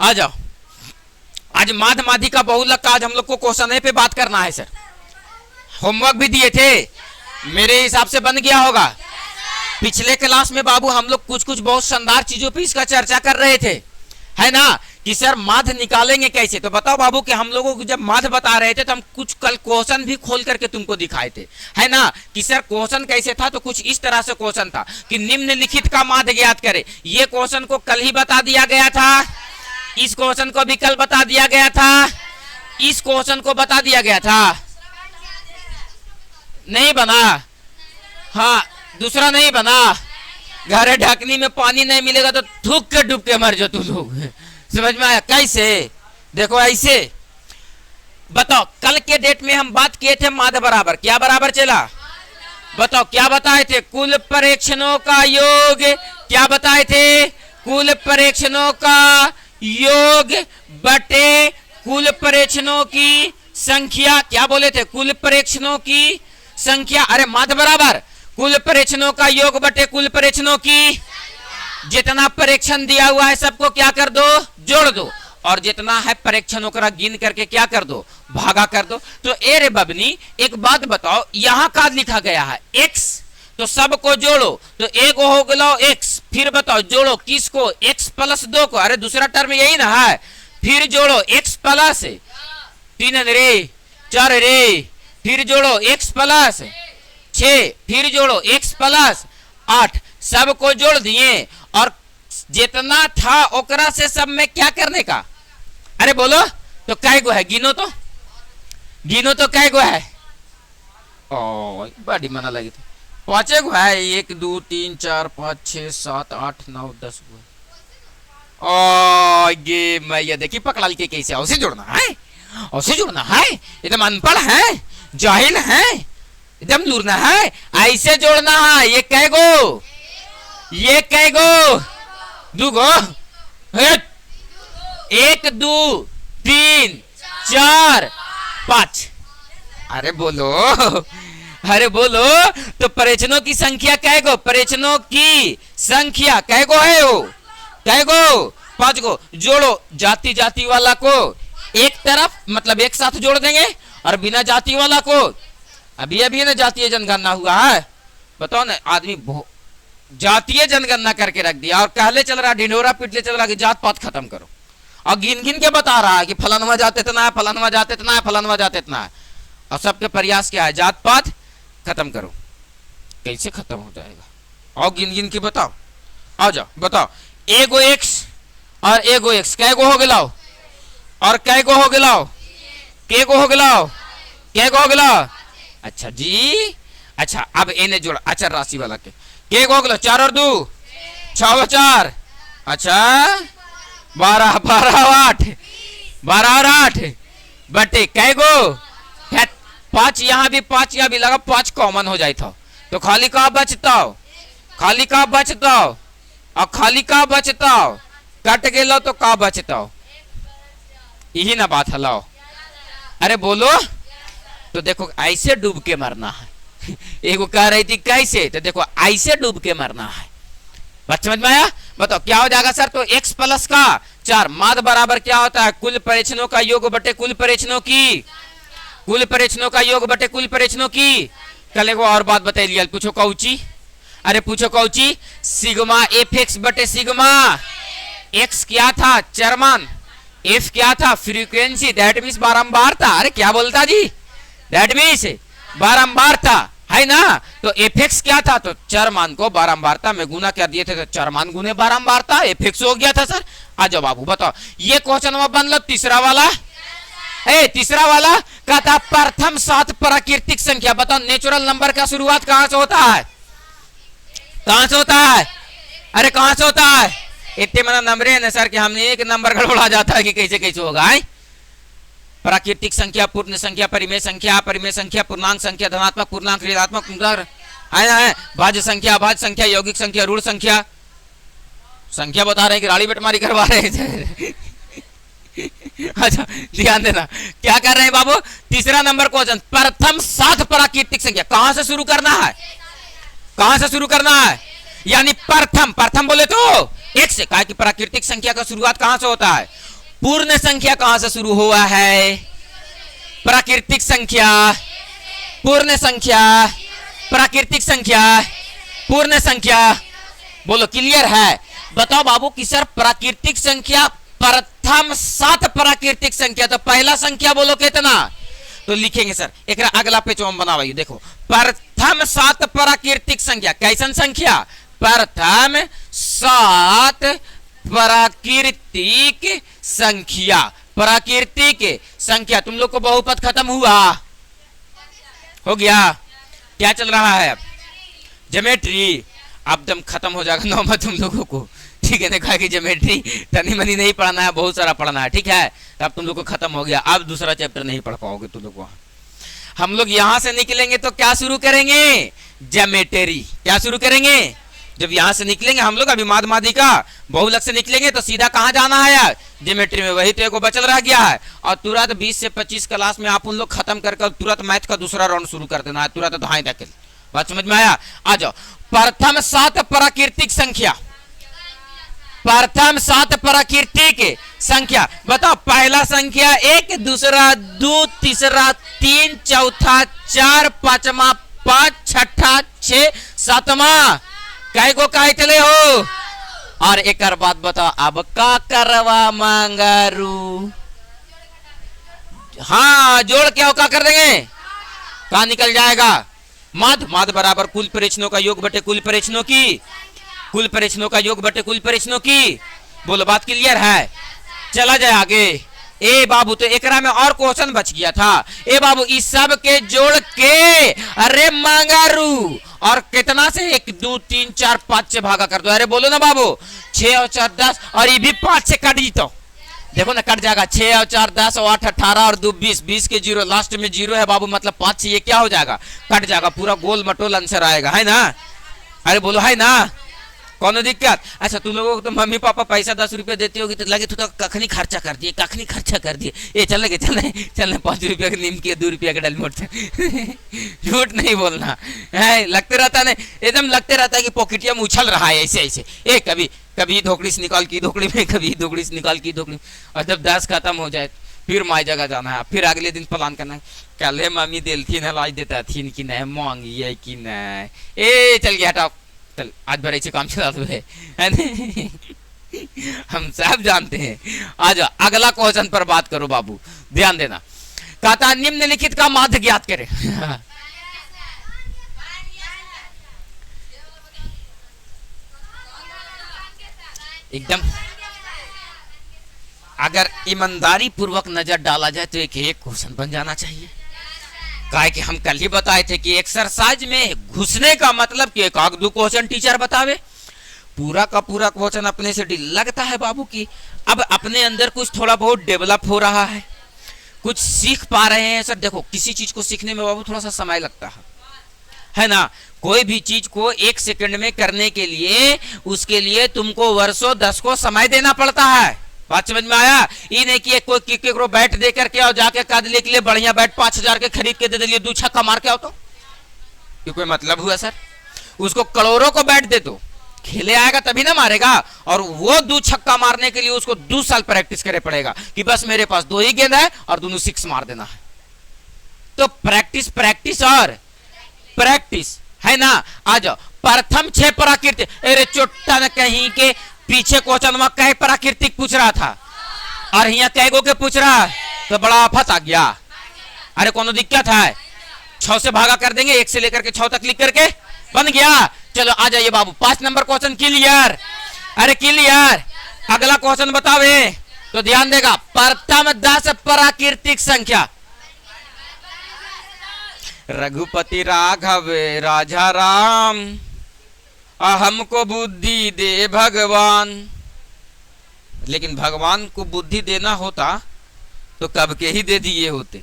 आ जाओ। आज माध माधी का बहुलक का आज हम लोग को क्वेश्चन पे बात करना है सर। होमवर्क भी दिए थे, मेरे हिसाब से बन गया होगा। पिछले क्लास में बाबू हम लोग कुछ कुछ बहुत शानदार चीजों पे इसका चर्चा कर रहे थे, है ना, कि सर माध निकालेंगे कैसे। तो बताओ बाबू कि हम लोगों को जब माध बता रहे थे तो हम कुछ कल क्वेश्चन भी खोल करके तुमको दिखाए थे, है ना, कि सर क्वेश्चन कैसे था। तो कुछ इस तरह से क्वेश्चन था कि निम्नलिखित का माध ज्ञात करे। ये क्वेश्चन को कल ही बता दिया गया था, इस क्वेश्चन को भी कल बता दिया गया था, इस क्वेश्चन को बता दिया गया था, नहीं बना। हाँ, दूसरा नहीं बना। घरे ढकनी में पानी नहीं मिलेगा तो थूक के डूब के मर जाओ तू लोग। समझ में आया कैसे? देखो ऐसे बताओ, कल के डेट में हम बात किए थे माध बराबर क्या बराबर चला। बताओ क्या बताए थे? कुल परीक्षणों का योग। क्या बताए थे? कुल परीक्षणों का योग बटे कुल परीक्षणों की संख्या। क्या बोले थे? कुल परीक्षणों की संख्या। अरे माध बराबर कुल परीक्षणों का योग बटे कुल परीक्षणों की, जितना परीक्षण दिया हुआ है सबको क्या कर दो? जोड़ दो, और जितना है परीक्षणों का गिन करके क्या कर दो? भागा कर दो। तो ए रे बबनी एक बात बताओ, यहाँ का लिखा गया है x, तो सबको जोड़ो तो एक हो गया x। फिर बताओ जोड़ो किसको? x प्लस 2 को। अरे दूसरा टर्म यही ना है। फिर जोड़ो x प्लस 3 रे 4 रे, फिर जोड़ो x प्लस 6, फिर जोड़ो x प्लस 8। सबको जोड़ दिए और जितना था ओकरा से सब में क्या करने का? अरे बोलो तो कै गो है? गिनो तो, गिनो तो कै गो है? ओ बड़ी मना लगी थी। 5 गो है। 1 2 3 4 5 6 7 8 9 10 गो। ओ ये मैया देखी पकड़ा ली कैसे उसे जोड़ना है, उसे जोड़ना है। एकदम अनपढ़ है, जाहिल है, एकदम लूरना है। ऐसे जोड़ना है। ये कै गो? ये कै गो? 2 गो। 1 2 3 4 5। अरे बोलो, अरे बोलो। तो परीक्षणों की संख्या कै गो? परीक्षणों की संख्या कै गो है? वो कै गो? 5 गो। जोड़ो जाति जाति वाला को एक तरफ, मतलब एक साथ जोड़ देंगे, और बिना जाति वाला को अभी अभी ना जातीय जनगणना हुआ है, बताओ ना, आदमी जातीय जनगणना करके रख दिया और कहले चल रहा, ढिंढोरा पीटले चल रहा कि जात पात खत्म करो, और गिन गिन के बता रहा है कि फलानवा जात इतना है, फलानवा जात इतना है, फलानवा जात इतना है, और सबके प्रयास क्या है? जात पात खत्म करो। कैसे खत्म हो जाएगा? और गिन गिन के बताओ। आ जाओ बताओ। एगो एक्स और एगो एक्स कै गो हो गया? और कै गो हो गया? के गो हो गया? के गो हो गया? अच्छा जी, अच्छा अब इन्हें जोड़ अचर राशि वाला के गो गलो? 4 और 2 6 और 4। अच्छा 12 12 और 8 12 और 8 बटे कै गो? 5। यहाँ भी 5, यहाँ भी लगा 5 कॉमन हो जाए था तो खाली का बचता? खाली का बचता? और खाली का बचता? कट गए तो का बचता? यही ना बात हलाओ। अरे बोलो। तो देखो ऐसे डूब के मरना है। एगो कह रही थी कैसे, तो देखो ऐसे डूब के मरना है। बात समझ में आया? बताओ क्या हो जाएगा सर? तो x प्लस का 4 माध बराबर क्या होता है? कुल परीक्षणों का योग बटे कुल परीक्षणों की, कुल परीक्षणों का योग बटे कुल परीक्षणों की। कल एगो और बात बता लिया, पूछो कौची? अरे पूछो कौची? सिग्मा एफ एक्स बटे सिग्मा एक्स क्या था? चरमान। एफ क्या था? फ्रीक्वेंसी, दैट मीन्स बारंबार था। अरे क्या बोलता जी? दैट मीन्स बारंबार था, है ना। तो एफ एक्स क्या था? तो चरमान को बारंबारता में गुना कर दिए थे, तो चरमान गुने बारंबारता एफ एक्स हो गया था सर। आ जाओ बाबू बताओ, ये क्वेश्चन बन लो तीसरा वाला। तीसरा वाला का था प्रथम 7 प्राकृतिक संख्या। बताओ नेचुरल नंबर का शुरुआत कहां से होता है? कहां से होता है? अरे कहां से होता है? इतने मना नंबर है ना सर कि हमने एक नंबर गड़बड़ा जाता है कि कैसे कैसे होगा। प्राकृतिक संख्या, पूर्ण संख्या, परिमेय संख्या, परिमेय संख्या, पूर्णांक संख्या, धनात्मक पूर्णांक, ऋणात्मक पूर्णांक, है भाज्य संख्या, अभाज्य संख्या, यौगिक संख्या, ऋण संख्या। संख्या बता रहे हैं कि राड़ी बटमारी करवा रहे हैं। अच्छा ध्यान देना, क्या कर रहे हैं बाबू? तीसरा नंबर क्वेश्चन, प्रथम 7 प्राकृतिक संख्या कहां से शुरू करना है? कहां से शुरू करना है? यानी प्रथम, प्रथम बोले तो एक से, कहा कि प्राकृतिक संख्या का शुरुआत कहां से होता है? पूर्ण संख्या कहां से शुरू हुआ है? प्राकृतिक संख्या, पूर्ण संख्या, प्राकृतिक संख्या, पूर्ण संख्या। बोलो क्लियर है? बताओ बाबू कि सर प्राकृतिक संख्या प्रथम 7 प्राकृतिक संख्या, तो पहला संख्या बोलो कितना? तो लिखेंगे सर एक अगला पेज हम बनावाइए। देखो प्रथम 7 प्राकृतिक संख्या, कैसन संख्या? प्रथम 7 प्राकृतिक संख्या, प्राकृतिक संख्या। तुम लोग को बहुपद खत्म हुआ? हो गया? क्या चल रहा है अब? ज्योमेट्री। अब दम खत्म हो जाएगा नौमा तुम लोगों को, ठीक है ना? कहा कि ज्योमेट्री तनी मनी नहीं पढ़ना है, बहुत सारा पढ़ना है, ठीक है? अब तुम लोग को खत्म हो गया, अब दूसरा चैप्टर नहीं पढ़ पाओगे तुम लोग। हम लोग यहां से निकलेंगे तो क्या शुरू करेंगे? ज्योमेट्री। क्या शुरू करेंगे? जब यहां से निकलेंगे हम लोग अभी माध्यमिका बहुलक से निकलेंगे तो सीधा कहां जाना है यार? ज्योमेट्री में। वही तो एक बचल रह गया है, और तुरंत 20 से 25 क्लास में आप उन लोग खत्म करके तुरंत मैथ का दूसरा राउंड शुरू कर देना है, तुरंत धाए धकेल। बात समझ में आया? आ जाओ। प्रथम 7 प्राकृतिक संख्या, प्रथम 7 प्राकृतिक संख्या। बताओ पहला संख्या 1, दूसरा 2, तीसरा 3, चौथा 4, पांचवा 5, छठा 6, सातवां कै गो कहे चले हो? और एक बात बताओ, अब का करवा मंगारू? हाँ जोड़ क्या क्या कर देंगे? कहा निकल जाएगा? माध। माध बराबर कुल परीक्षणों का योग बटे कुल परीक्षणों की, कुल परीक्षणों का योग बटे कुल परीक्षणों की। बोलो बात क्लियर है? चला जाए आगे। ए बाबू तो एकरा में और क्वेश्चन बच गया था। ए बाबू इस सब के जोड़ के, अरे मंगारू, और कितना से? 1, 2, 3, 4, 5 से भागा कर दो। अरे बोलो ना बाबू, 6 और 4 10, और ये भी 5 से कट जीतो। देखो ना कट जाएगा। 6 और 4 10 और 8 18 और 2 20, 20 के 0 लास्ट में 0 है बाबू, मतलब 5 से ये क्या हो जाएगा? कट जाएगा। पूरा गोल मटोल आंसर आएगा, है ना? अरे बोलो है ना? कौन दिक्कत? अच्छा तुम लोगों को तो मम्मी पापा पैसा 10 रुपया देते होगी तो लगे तो कखनी खर्चा कर दिए, कखनी खर्चा कर दिए। ये चलने के चलने चलने 5 रुपया के नीम के 2 रुपया के डलमोट झूठ नहीं बोलना है। लगते रहता है एकदम, लगते रहता है कि पॉकेटिया में उछल रहा है ऐसे ऐसे। ए कभी कभी धोकड़ी से निकाल की धोकड़ी में, कभी धोकड़ी से निकाल की धोकड़ी। और जब 10 खत्म हो जाए फिर माई जगह जाना है, फिर अगले दिन प्लान करना है, कल मम्मी दिलथी न लाई देता थी कि नहीं, मांगी है कि नहीं। ए चल गया हटाओ, चल आज भर ऐसे काम चला दो है हम सब जानते हैं। आ जाओ अगला क्वेश्चन पर बात करो बाबू, ध्यान देना। कहता निम्नलिखित का माध्य ज्ञात करें। एकदम अगर ईमानदारी पूर्वक नजर डाला जाए तो एक क्वेश्चन बन जाना चाहिए। काहे कि हम कल ही बताए थे कि एक्सरसाइज में घुसने का मतलब कि एक आध दो क्वेश्चन टीचर बतावे, पूरा का पूरा क्वेश्चन अपने से लगता है बाबू कि अब अपने अंदर कुछ थोड़ा बहुत डेवलप हो रहा है, कुछ सीख पा रहे हैं। सर देखो किसी चीज को सीखने में बाबू थोड़ा सा समय लगता है ना? कोई भी चीज को 1 सेकंड में करने के लिए उसके लिए तुमको वर्षों 10 को समय देना पड़ता है। बात समझ में आया? ये नहीं कि कोई केकरो बैट दे करके और जाके कादले के लिए बढ़िया बैट 5000 के खरीद के दे दिए, 2 छक्का मार के आओ, तो ये कोई मतलब हुआ सर? उसको करोड़ों को बैट दे दो, खेले आएगा तभी ना मारेगा। और वो 2 छक्का मारने के लिए उसको 2 साल प्रैक्टिस करे पड़ेगा कि बस मेरे पास 2 ही गेंद है और दोनों 6 मार देना है। तो प्रैक्टिस प्रैक्टिस और प्रैक्टिस है ना? आ जाओ प्रथम 6 प्राकृतिक। अरे चोट्टा न कहीं के पीछे क्वेश्चन में कई प्राकृतिक पूछ रहा था और यहाँ कई गो के पूछ रहा है, तो बड़ा आफत आ गया। अरे कोनो दिक्कत है? 6 से भागा कर देंगे, 1 से लेकर के 6 तक लिख करके बन गया। चलो आ जाइए बाबू, 5 नंबर क्वेश्चन क्लियर? अरे क्लियर। अगला क्वेश्चन बतावे तो ध्यान देगा। प्रथम 10 प्राकृतिक संख्या। रघुपति राघव राजा राम, हमको बुद्धि दे भगवान। लेकिन भगवान को बुद्धि देना होता तो कब के ही दे दिए होते।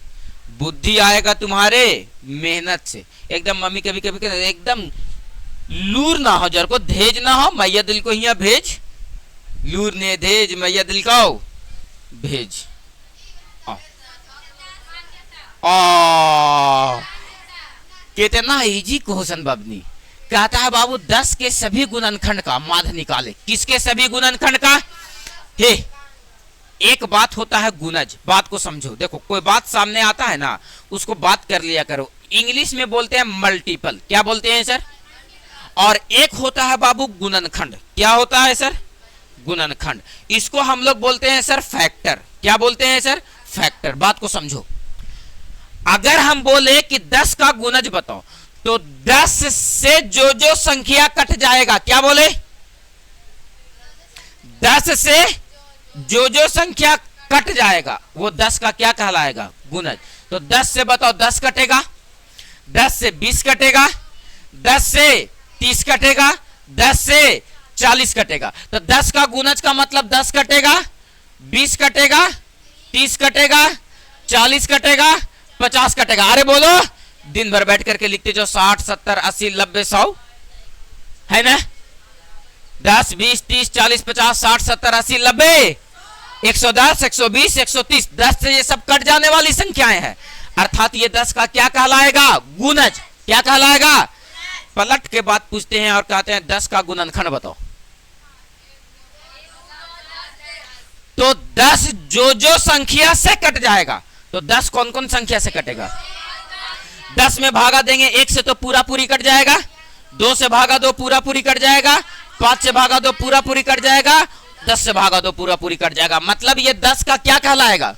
बुद्धि आएगा तुम्हारे मेहनत से। एकदम मम्मी कभी कभी एकदम लूर ना हो, जर को धेज ना हो, मैया दिल को यहाँ भेज, लूर ने धेज मैया दिल को भेज। कितना इजी क्वेश्चन बबनी। कहता है बाबू 10 के सभी गुणनखंड का माध्य निकाले। किसके सभी गुणनखंड का? हे एक बात होता है गुणज, बात को समझो। देखो कोई बात सामने आता है ना, उसको बात कर लिया करो। इंग्लिश में बोलते हैं मल्टीपल, क्या बोलते हैं सर? और एक होता है बाबू गुणनखंड, क्या होता है सर? गुणनखंड। इसको हम लोग बोलते हैं सर फैक्टर, क्या बोलते हैं सर? फैक्टर। बात को समझो, अगर हम बोले कि 10 का गुणज बताओ, तो 10 से जो जो संख्या कट जाएगा, क्या बोले? 10 से जो जो संख्या कट जाएगा वो 10 का क्या कहलाएगा? गुणज। तो 10 से बताओ 10 कटेगा, 10 से 20 कटेगा, 10 से 30 कटेगा, 10 से 40 कटेगा। तो 10 का गुणज का मतलब 10 कटेगा, 20 कटेगा, 30 कटेगा, 40 कटेगा, 50 कटेगा। अरे बोलो, दिन भर बैठ करके लिखते जाओ 60 70 80 90 100, है ना? 10 20 30 40 50 60 70 80 90 110 120 130, 10 से ये सब कट जाने वाली संख्याएं हैं, अर्थात ये 10 का क्या कहलाएगा? गुणज। क्या कहलाएगा? पलट के बात पूछते हैं और कहते हैं 10 का गुणनखंड बताओ। तो 10 जो जो संख्या से कट जाएगा, तो 10 कौन कौन संख्या से कटेगा? 10 में भागा देंगे 1 से तो पूरा पूरी कट जाएगा, 2 से भागा 2 पूरा पूरी कट जाएगा, 5 से भागा 2 पूरा पूरी कट जाएगा, 10 से भागा 2 पूरा पूरी कट जाएगा। मतलब ये 10 का क्या कहलाएगा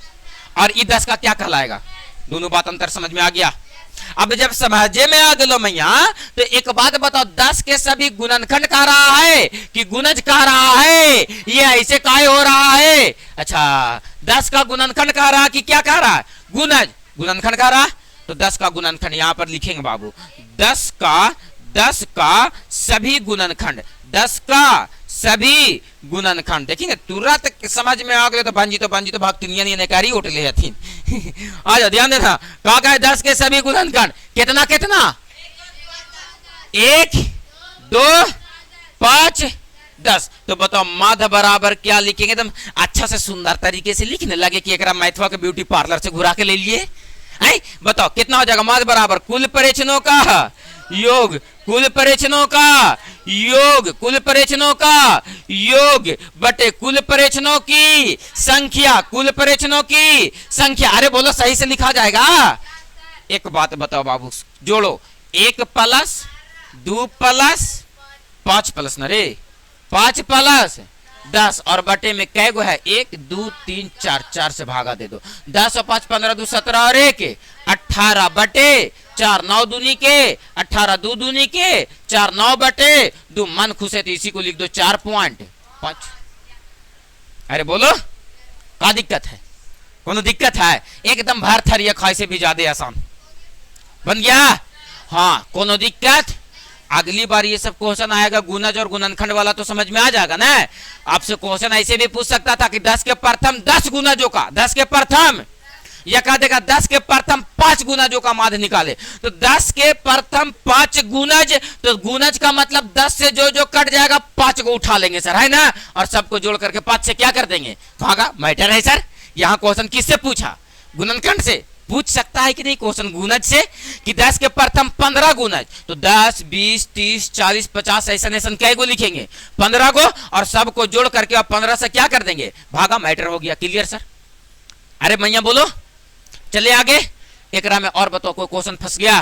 और ये 10 का क्या कहलाएगा? दोनों बात अंतर समझ में आ गया? अब जब समझे में आ गलो मैया, तो एक बात बताओ, 10 के सभी गुणनखंड कह रहा है कि गुणज कह रहा है? ये ऐसे काहे हो रहा है? अच्छा, 10 का गुणनखंड कह रहा कि क्या कह रहा है? गुणज। गुणनखंड कह रहा, तो 10 का गुणनखंड यहां पर लिखेंगे बाबू। 10 का सभी गुणनखंड, 10 का सभी गुणनखंड। देखेंगे तुरंत समझ में आ गए तो भांजी तो भाग तिनिया नहीं नकारी उठ ले हथिन। आ जाओ, ध्यान देना, कहा गया 10 के सभी गुणनखंड कितना कितना? 1 2 5 10। तो बताओ माध्य बराबर क्या लिखेंगे? एकदम अच्छा से सुंदर तरीके से लिखने लगे कि एक मैथवा के ब्यूटी पार्लर से घुरा के ले लिए। बताओ कितना हो जाएगा? माध्य बराबर कुल परेचनों का योग, कुल परेचनों का योग, कुल परेचनों का योग बटे कुल परेचनों की संख्या, कुल परेचनों की संख्या। अरे बोलो, सही से लिखा जाएगा? एक बात बताओ बाबू, जोड़ो, 1 प्लस 2 प्लस 5 प्लस न रे 5 प्लस 10 और बटे में कै गो है? 1 2 3 4, 4 से भागा दे दो। 10 और 5 15 2 17 और 1 18 बटे 4, 9 दूनी के 18, 2 दूनी के 4, 9 बटे 2। मन खुश है तो इसी को लिख दो 4.5। अरे बोलो, क्या दिक्कत है? कोनो दिक्कत है? एकदम भर थरिया खाई से भी ज्यादा आसान बन गया। हाँ, कोनो दिक्कत? अगली बार ये सब क्वेश्चन आएगा गुणज और गुणनखंड वाला तो समझ में आ जाएगा ना। आपसे क्वेश्चन ऐसे भी पूछ सकता था कि 10 के प्रथम 10 गुणजों का, 10 के प्रथम, या कह देगा 10 के प्रथम 5 गुणजों का माध्य निकाले। तो 10 के प्रथम 5 गुणज, तो गुणज का मतलब 10 से जो जो कट जाएगा 5 को उठा लेंगे सर, है ना? और सबको जोड़ करके 5 से क्या कर देंगे? भागा। मैटर है सर? यहाँ क्वेश्चन किससे पूछा? गुणनखंड से पूछ सकता है कि नहीं क्वेश्चन गुणज से, कि 10 के प्रथम 15 गुणज, तो 10 20 30 40 50 ऐसा ऐसा क्या को लिखेंगे? 15 को, और सबको जोड़ करके आप 15 से क्या कर देंगे? भागा। मैटर हो गया। Clear sir? अरे मैया बोलो, चले आगे। एक में और बताओ, कोई क्वेश्चन फंस गया?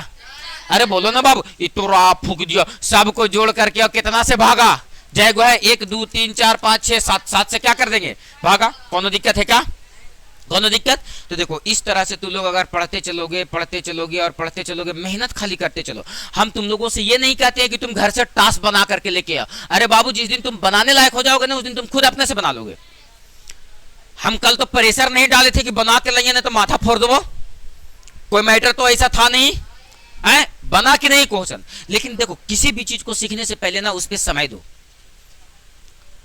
अरे बोलो ना बाबू, इतना फूक दिया, सबको जोड़ करके और कितना से भागा? जय गो है 1 2 3 4 5 6 7, 7 से क्या कर देंगे? भागा। कोनो दिक्कत है क्या? कोनो दिक्कत? तो देखो, इस तरह से तुम लोग अगर पढ़ते चलोगे और पढ़ते चलोगे, मेहनत खाली करते चलो। हम तुम लोगों से ये नहीं कहते हैं कि तुम घर से टास्क बना करके लेके आओ। अरे बाबू, जिस दिन तुम बनाने लायक हो जाओगे ना, उस दिन तुम खुद अपने से बना लोगे। हम कल तो प्रेशर नहीं डाले थे कि बना के लाइए ना तो माथा फोड़ दो, कोई मैटर तो ऐसा था नहीं है, बना के नहीं क्वेश्चन। लेकिन देखो, किसी भी चीज को सीखने से पहले ना उस पर समय दो।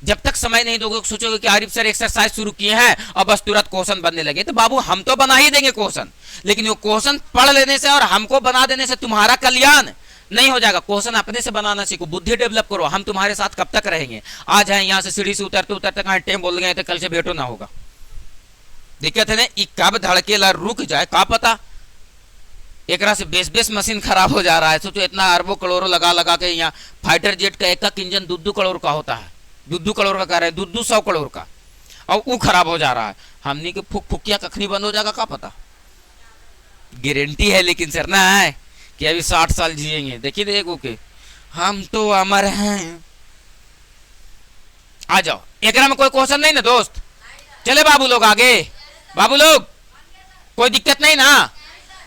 जब तक समय नहीं दोगे, सोचोगे कि आरिफ सर एक्सरसाइज शुरू किए हैं और बस तुरंत क्वेश्चन बनने लगे, तो बाबू हम तो बना ही देंगे क्वेश्चन, लेकिन वो क्वेश्चन पढ़ लेने से और हमको बना देने से तुम्हारा कल्याण नहीं हो जाएगा। क्वेश्चन अपने से बनाना सीखो, बुद्धि डेवलप करो। हम तुम्हारे साथ कब तक रहेंगे? आज है यहाँ से सीढ़ी से उतरते कहीं टेम बोल गए तो कल से भेटो ना होगा। दिक्कत है ना, कब धड़केला रुक जाए का पता। एक से बेस मशीन खराब हो जा रहा है। सोचो, इतना अरबों करोड़ों लगा के यहाँ फाइटर जेट का एक इंजन 2 करोड़ का होता है, 2 करोड़ का कह रहे हैं, 200 करोड़ का। और वो खराब हो जा रहा है। हमनी के फुक फुकिया कखनी बंद हो जाएगा, का पता। गारंटी है लेकिन सर ना है कि अभी 60 साल जिएंगे। देखिए देखो के हम तो अमर हैं। आ जाओ, एकरा में कोई क्वेश्चन नहीं ना दोस्त। चले बाबू लोग आगे, बाबू लोग कोई दिक्कत नहीं ना।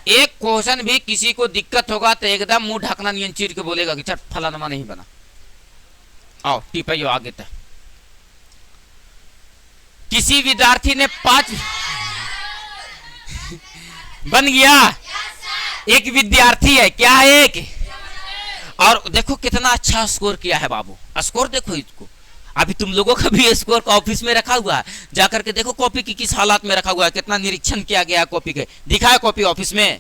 एक क्वेश्चन भी किसी को दिक्कत होगा तो एकदम मुंह ढकना नियन चीर के बोलेगा कि चट फलाना नहीं बना। आओ टिपाइयो आगे तक। किसी विद्यार्थी ने 5 बन गया। एक विद्यार्थी है, क्या है एक, और देखो कितना अच्छा स्कोर किया है बाबू। स्कोर देखो इसको, अभी तुम लोगों का भी स्कोर का ऑफिस में रखा हुआ है, जाकर के देखो कॉपी की किस हालात में रखा हुआ है, कितना निरीक्षण किया गया है कॉपी के। दिखा है कॉपी ऑफिस में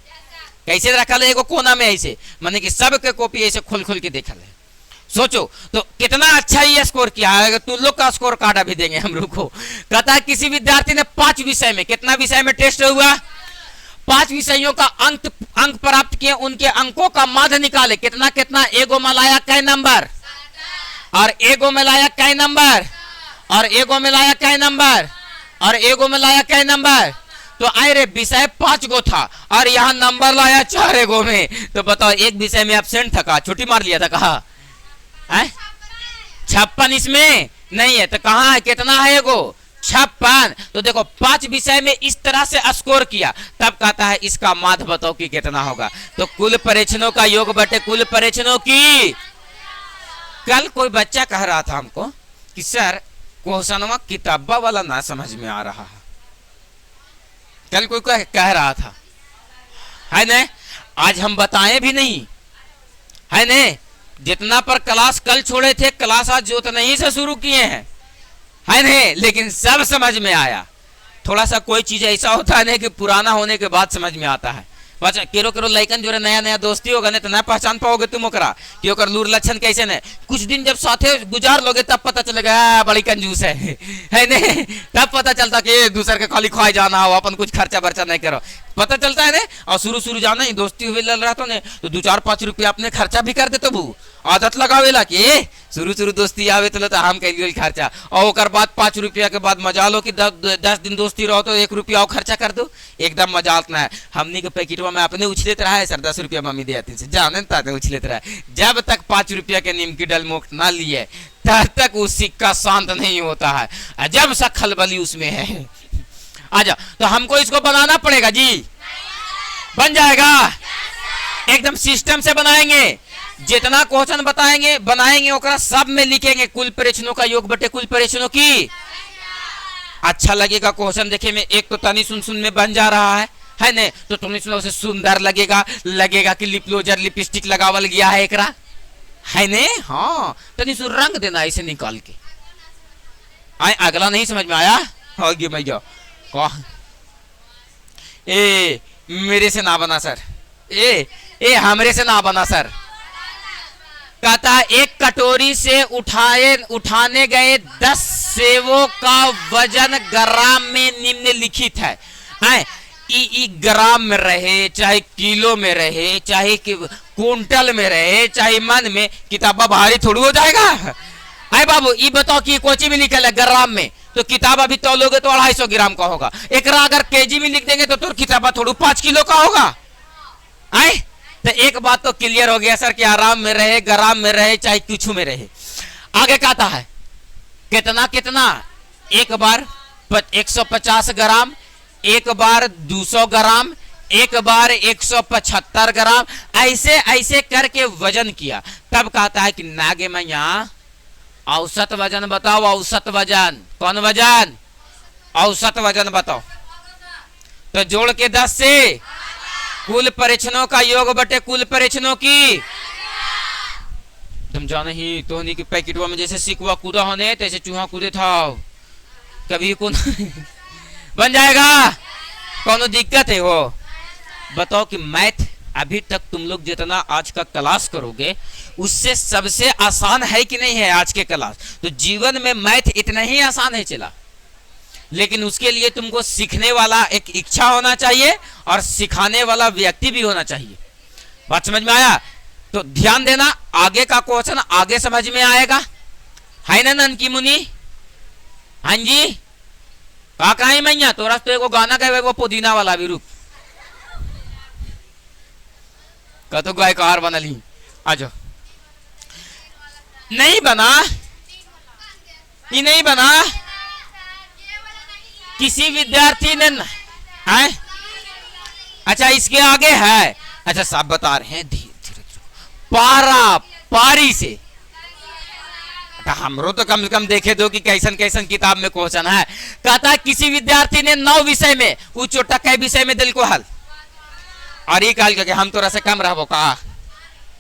कैसे रखा है, एगो कोना में ऐसे, माने कि सबके कॉपी ऐसे खोल खोल के देखा है। सोचो तो कितना अच्छा ये स्कोर किया है। तुम लोग का स्कोर कार्ड अभी देंगे हम लोग को। कहता है किसी विद्यार्थी ने 5 विषय में, कितना विषय में टेस्ट हुआ, 5 विषयों का अंक प्राप्त किए, उनके अंकों का माध्य निकाले। कितना कितना, एगो में लाया कई नंबर, और एगो में लाया कई नंबर, और एगो में लाया कई नंबर, और एगो में लाया कई नंबर। तो आए रे विषय 5 गो था और यहाँ नंबर लाया 4 गो में। तो बताओ एक विषय में एब्सेंट था, कहा छुट्टी मार लिया था, कहा 56 इसमें नहीं है तो कहाँ है, कितना है एगो 56। तो देखो 5 विषय में इस तरह से स्कोर किया, तब कहता है इसका माध्य बताओ कि कितना होगा। तो कुल परीक्षणों का योग बटे कुल परीक्षणों की। कल कोई बच्चा कह रहा था हमको कि सर क्वेश्चनवा किताबा वाला ना समझ में आ रहा है। कल कोई कह रहा था, है न, आज हम बताएं भी नहीं, है न। जितना पर क्लास कल छोड़े थे, क्लास आज जो तो नहीं से शुरू किए हैं, है नहीं, लेकिन सब समझ में आया। थोड़ा सा कोई चीज ऐसा होता है ना कि पुराना होने के बाद समझ में आता है। बच्चा केरो केरो लइकन जो नया नया दोस्ती होगा नहीं तो ना पहचान पाओगे तुम ओकरा कि ओकर लूर लक्षण कैसे ने। कुछ दिन जब साथे गुजार लोगे तब पता चलेगा बड़ी कंजूस है नहीं, तब पता चलता कि दूसर के खाली खुआई जाना हो, अपन कुछ खर्चा बर्चा नहीं करो, पता चलता है ना। और शुरू जाना ही दोस्ती हुए लल रहा तो ने तो 2-4-5 रुपया अपने खर्चा भी कर दे। तो वो आदत लगावेला कि शुरू दोस्ती आवे तो हम कह खर्चा, और ओकर बाद 5 रुपया के बाद मजा लो कि 10 दिन दोस्ती रहो तो 1 रुपया और खर्चा कर दो। एकदम मजाक ना है। हमनी के पैकेटवा में अपने उछलेत रहा है सर, 10 रुपया मम्मी दे आती जाने ताते उछलेत रहा है। जब तक 5 रुपया के निमकी डलमोट ना लिए तब तक वो सिक्का शांत नहीं होता है, अजब सा खलबली उसमें है। आजा, तो हमको इसको बनाना पड़ेगा जी। बन जाएगा, एकदम सिस्टम से बनाएंगे। जितना क्वेश्चन बताएंगे बनाएंगे ओकरा सब में लिखेंगे कुल परीक्षणों का योग बटे कुल परीक्षणों की। अच्छा लगेगा क्वेश्चन देखे में। एक तो तनी सुन में बन जा रहा है ने, तो तुमने सुना उसे सुंदर लगेगा कि लिपलोजर लिपस्टिक लगावल गया है एकरा, है ने। हाँ, तनी सुन रंग देना ऐसे निकाल के। आए अगला नहीं समझ में आया, आगे मैं जाओ कह ए मेरे से ना बना सर, ए हमरे से ना बना सर। कहता एक कटोरी से उठाने गए 10 सेवों का वजन ग्राम में निम्नलिखित है। ई ग्राम में रहे, चाहे किलो में रहे, चाहे कुंटल में रहे, चाहे मन में, किताबा भारी थोड़ी हो जाएगा। अरे बाबू ये बताओ कि कोची में लिखा है ग्राम में, तो किताबा भी तौलोगे तो 250 ग्राम का होगा। एकरा अगर केजी में लिख देंगे तो तुर किताबा थोड़ी 5 किलो का होगा। आए तो एक बात तो क्लियर हो गया सर कि आराम में रहे, ग्राम में रहे, चाहे कुछ में रहे। आगे कहता है कितना कितना, एक बार 150 ग्राम, एक बार 200 ग्राम, एक बार 175 ग्राम, ऐसे ऐसे करके वजन किया। तब कहता है कि नागे मैं यहाँ औसत वजन बताओ। औसत वजन, कौन वजन, औसत वजन बताओ। तो जोड़ के 10 से कुल परीक्षणों का योग बटे कुल परीक्षणों की। तुम जाने ही तो नहीं कि पैकेटवा में जैसे सिकवा कूदा होने तैसे चूहा कूदे था कभी कौन बन जाएगा। कौन दिक्कत है वो बताओ कि मैथ अभी तक तुम लोग जितना आज का क्लास करोगे उससे सबसे आसान है कि नहीं है आज के क्लास। तो जीवन में मैथ इतना ही आसान है चला, लेकिन उसके लिए तुमको सीखने वाला एक इच्छा होना चाहिए और सिखाने वाला व्यक्ति भी होना चाहिए। बात समझ में आया? तो ध्यान देना, आगे का क्वेश्चन आगे समझ में आएगा, है ना ननकी मुनि? हाँ जी, का कहीं मैया तोरा तो एगो गाना गए वो पुदीना वाला भी रुक का तो गायकार बनली आ जाओ नहीं बना ये नहीं बना किसी विद्यार्थी ने है अच्छा इसके आगे है अच्छा साहब बता रहे हैं धीरे धीरे पारा पारी से हमरो तो कम से कम देखे दो कि कैसन कैसन किताब में क्वेश्चन है कहता किसी विद्यार्थी ने 9 विषय में वो छोटा कै विषय में दिल को हल और ये काल के हम थोड़ा सा कम रहो का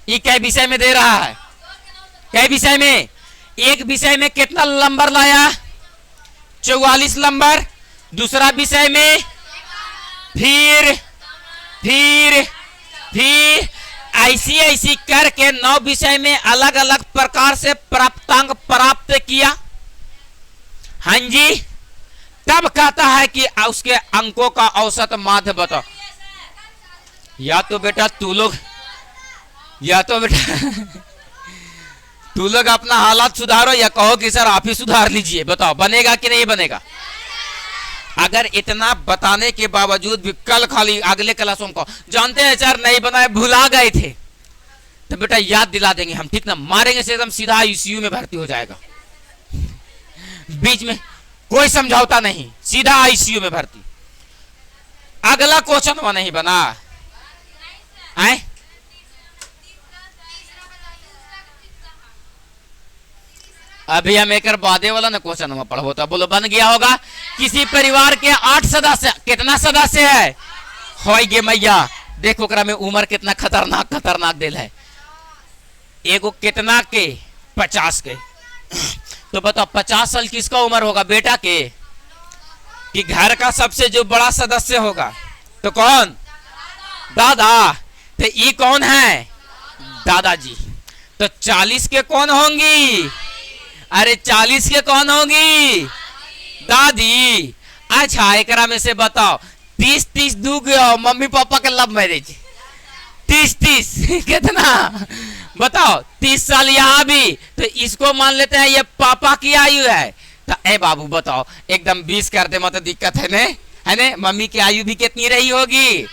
ये कै विषय में दे रहा है कै विषय में एक विषय में कितना नंबर लाया 44 नंबर दूसरा विषय में फिर ऐसी ऐसी करके 9 विषय में अलग अलग प्रकार से प्राप्तांक प्राप्त किया हाँ जी तब कहता है कि उसके अंकों का औसत माध्य बताओ या तो बेटा तू लोग अपना हालात सुधारो या कहो कि सर आप ही सुधार लीजिए बताओ बनेगा कि नहीं बनेगा अगर इतना बताने के बावजूद भी कल खाली अगले क्लासों को जानते हैं सर नहीं बनाए भुला गए थे तो बेटा याद दिला देंगे हम ठीक ना मारेंगे से एकदम सीधा आईसीयू में भर्ती हो जाएगा बीच में कोई समझौता नहीं सीधा आईसीयू में भर्ती अगला क्वेश्चन वो नहीं बना आए अभी हम एक बादे वाला ना क्वेश्चन में पढ़ो तो बोलो बन गया होगा किसी परिवार के 8 सदस्य कितना सदस्य है होय गे मैया देखो करा में उम्र कितना खतरनाक दिल है एगो कितना के 50 के तो बताओ 50 साल किसका उम्र होगा बेटा के कि घर का सबसे जो बड़ा सदस्य होगा तो कौन दादा तो ये कौन है दादाजी तो 40 के कौन होंगी अरे 40 के कौन होगी दादी अच्छा एकरा में से बताओ 30 दू गयो मम्मी पापा के लव मैरिज 30 कितना बताओ 30 साल यहाँ भी तो इसको मान लेते हैं ये पापा की आयु है तो ए बाबू बताओ एकदम 20 कर दे मतलब दिक्कत है ने मम्मी की आयु भी कितनी रही होगी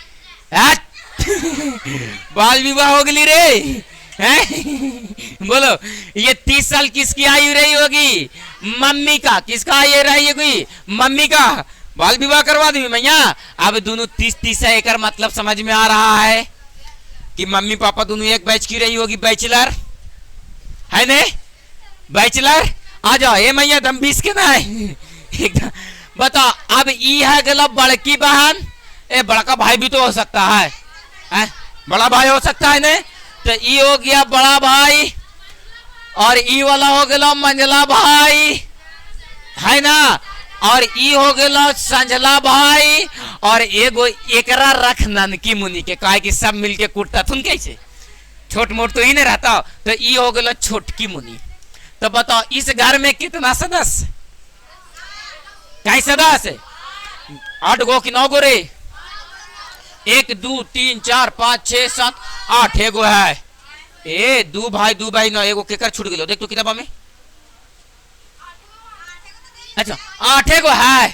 बाल विवाह हो गई रे हैं बोलो ये 30 साल किसकी आयु रही होगी मम्मी का किसका ये रही होगी मम्मी का बाल विवाह करवा दी मैया अब दोनों 30 है एक मतलब समझ में आ रहा है कि मम्मी पापा दोनों एक बैच की रही होगी बैचलर है ने बैचलर आ जाओ ये मैया दम 20 के ना है एकदम बताओ अब ये है गला बड़की बहन ए बड़का भाई भी तो हो सकता है बड़ा भाई हो सकता है ने तो ये हो गया बड़ा भाई और ई वाला हो गया मंझला भाई है ना और ई हो गया संझला भाई और एगो एकरा रख ननकी मुनि के कहे कि सब मिलके कुटता तुम कैसे छोट मोट तो ही नहीं रहता तो ई हो गया छोटकी मुनि तो बताओ इस घर में कितना सदस्य कई सदस्य 8 गो कि 9 गो रे 1 2 3 4 5 6 7 8 एगो है ए दू भाई ना एगो केकर छूट गयो देख तो किताबा में अच्छा 8 एगो है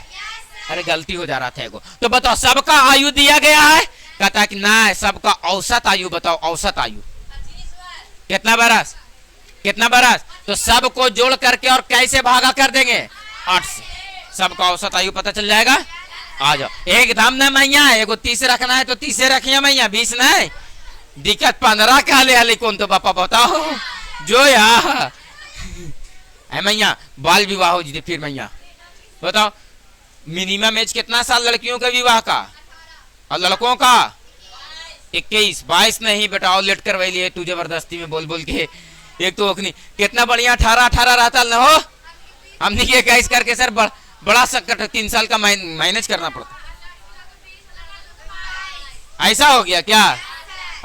अरे गलती हो जा रहा था एगो तो बताओ सबका आयु दिया गया है कहता है कि ना सबका औसत आयु बताओ औसत आयु कितना बरस तो सबको जोड़ करके और कैसे भागा कर देंगे 8 से सबका औसत आयु पता चल जाएगा आ जाओ एकदम ना मैया एगो 30 रखना है तो 30 रखिए मैया 20 नहीं दिक्कत 15 का ले कौन तो पापा बताओ जो यार मैया बाल विवाह हो जी फिर मैया बताओ मिनिमम एज कितना साल लड़कियों का विवाह का और लड़कों का 21 22 नहीं बेटा और लेट करवाई लिए तू जबरदस्ती में बोल के एक तो कितना बढ़िया 18 रहता न हो हमने ये 21 करके सर बड़ा संकट 3 साल का मैनेज करना पड़ता ऐसा हो गया क्या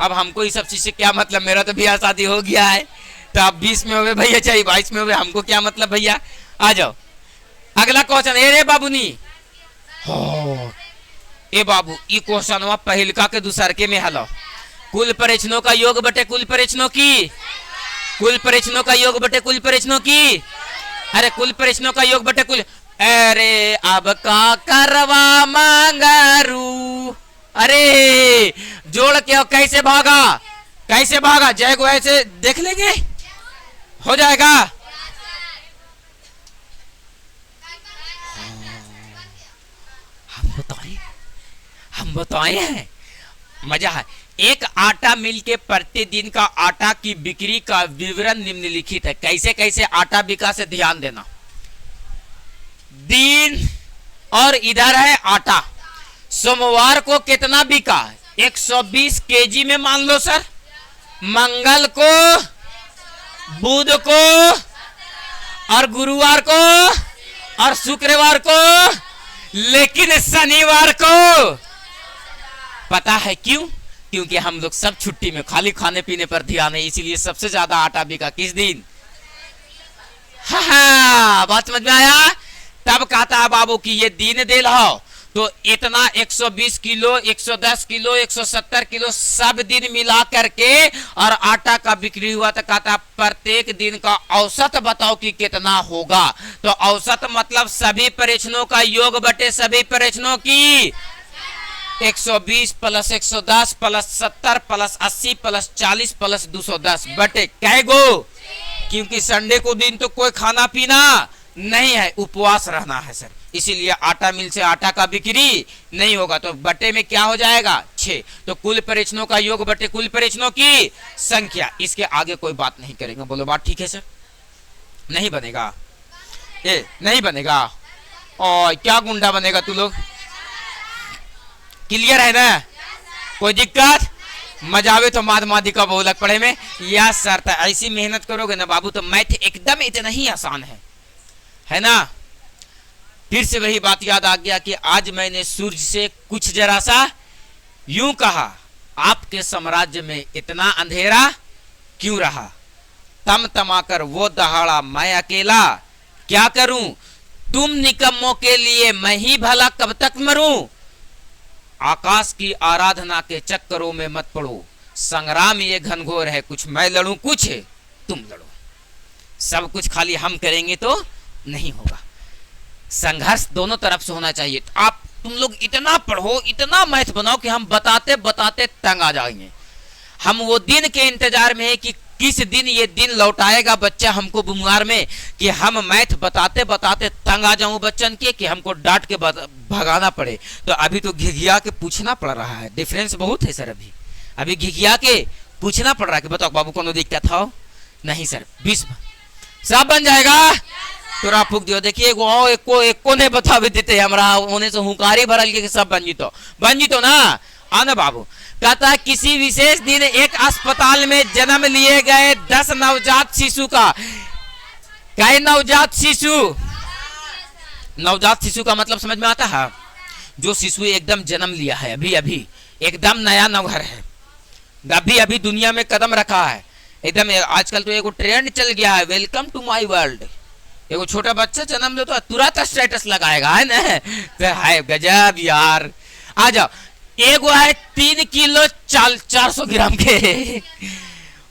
अब हमको इस सब चीज से क्या मतलब मेरा तो ब्याह शादी हो गया है तो आप 20 में हो गए भैया चाहिए 22 में हो गए हमको क्या मतलब भैया आ जाओ अगला क्वेश्चन रे बाबूनी हो ए बाबू ई क्वेश्चन पहिलका के दूसरके में हलो कुल परीक्षणों का योग बटे कुल परीक्षणों की कुल परीक्षणों का योग बटे कुल परीक्षणों की अरे कुल परीक्षणों का योग बटे अरे अब का करवा मंगरू, अरे जोड़ के कैसे भागा, कैसे भागा, जय को ऐसे देख लेंगे, हो जाएगा। हम बताए हैं, मजा है। एक आटा मिल के प्रतिदिन का आटा की बिक्री का विवरण निम्नलिखित है। कैसे कैसे आटा बिका से ध्यान देना। दिन और इधर है आटा। सोमवार को कितना बिका, 120 केजी में मान लो सर। मंगल को, बुध को और गुरुवार को और शुक्रवार को, लेकिन शनिवार को पता है क्यों? क्योंकि हम लोग सब छुट्टी में खाली खाने पीने पर ध्यान है, इसीलिए सबसे ज्यादा आटा बिका किस दिन? हाँ, बात समझ में आया। तब कहता है बाबू कि ये दिन दे लो तो इतना 120 किलो, 110 किलो, 170 किलो सब दिन मिला करके और आटा का बिक्री हुआ। तो कहता प्रत्येक दिन का औसत बताओ कि कितना होगा। तो औसत मतलब सभी परीक्षणों का योग बटे सभी परीक्षणों की 120 plus 110 plus 70 plus 80 plus 40 plus 210 बटे कै गो? क्योंकि संडे को दिन तो कोई खाना पीना नहीं है, उपवास रहना है सर, इसीलिए आटा मिल से आटा का बिक्री नहीं होगा। तो बटे में क्या हो जाएगा? 6। तो कुल परीक्षणों का योग बटे कुल परीक्षणों की संख्या। इसके आगे कोई बात नहीं करेंगे। बोलो बात ठीक है सर? नहीं बनेगा, ए नहीं बनेगा। और क्या गुंडा बनेगा तू लोग? क्लियर है ना? कोई दिक्कत? मजा आवे तो माद मादी का बोलक पढ़े में या सर। ऐसी मेहनत करोगे ना बाबू तो मैथ एकदम इतना ही आसान है ना। फिर से वही बात याद आ गया कि आज मैंने सूर्य से कुछ जरा सा यूं कहा, आपके साम्राज्य में इतना अंधेरा क्यों रहा? तम तमाकर वो दहाड़ा मैं अकेला क्या करूं? तुम निकम्मों के लिए मैं ही भला कब तक मरूं? आकाश की आराधना के चक्करों में मत पड़ो, संग्राम ये घनघोर है, कुछ मैं लड़ूं कुछ तुम लड़ो। सब कुछ खाली हम करेंगे तो नहीं होगा, संघर्ष दोनों तरफ से होना चाहिए। आप तुम लोग इतना पढ़ो, इतना मैथ बनाओ कि हम बताते बताते तंग आ जाएंगे। हम वो दिन के इंतजार में है कि किस दिन ये दिन लौटाएगा बच्चा हमको बीमार में, कि हम मैथ बताते बताते तंग आ जाऊं बच्चन के, कि हमको डांट के भगाना पड़े। तो अभी तो घिघिया के पूछना पड़ रहा है, डिफरेंस बहुत है सर। अभी घिघिया के पूछना पड़ रहा है कि बताओ बाबू कोनो दिक्कत हो? नहीं सर, 20 सब बन जाएगा। तोरा फूक दियो। देखिए एको ने बतावे देते हमरा होने से हुंकारी भरल के सब बन जीतो ना। आना बाबू कहता किसी विशेष दिन एक अस्पताल में जन्म लिए गए 10 नवजात शिशु का, क्या नवजात शिशु? नवजात शिशु का मतलब समझ में आता है? जो शिशु एकदम जन्म लिया है, अभी अभी एकदम नया नवघर है, अभी अभी दुनिया में कदम रखा है एकदम। आजकल तो एगो ट्रेंड चल गया है, वेलकम टू माय वर्ल्ड। एगो छोटा बच्चा जन्म ले तो तुरंत स्टेटस लगाएगा, है ना? तो है गजब यार। आ जाओ, एगो है 3 किलो 400 ग्राम के,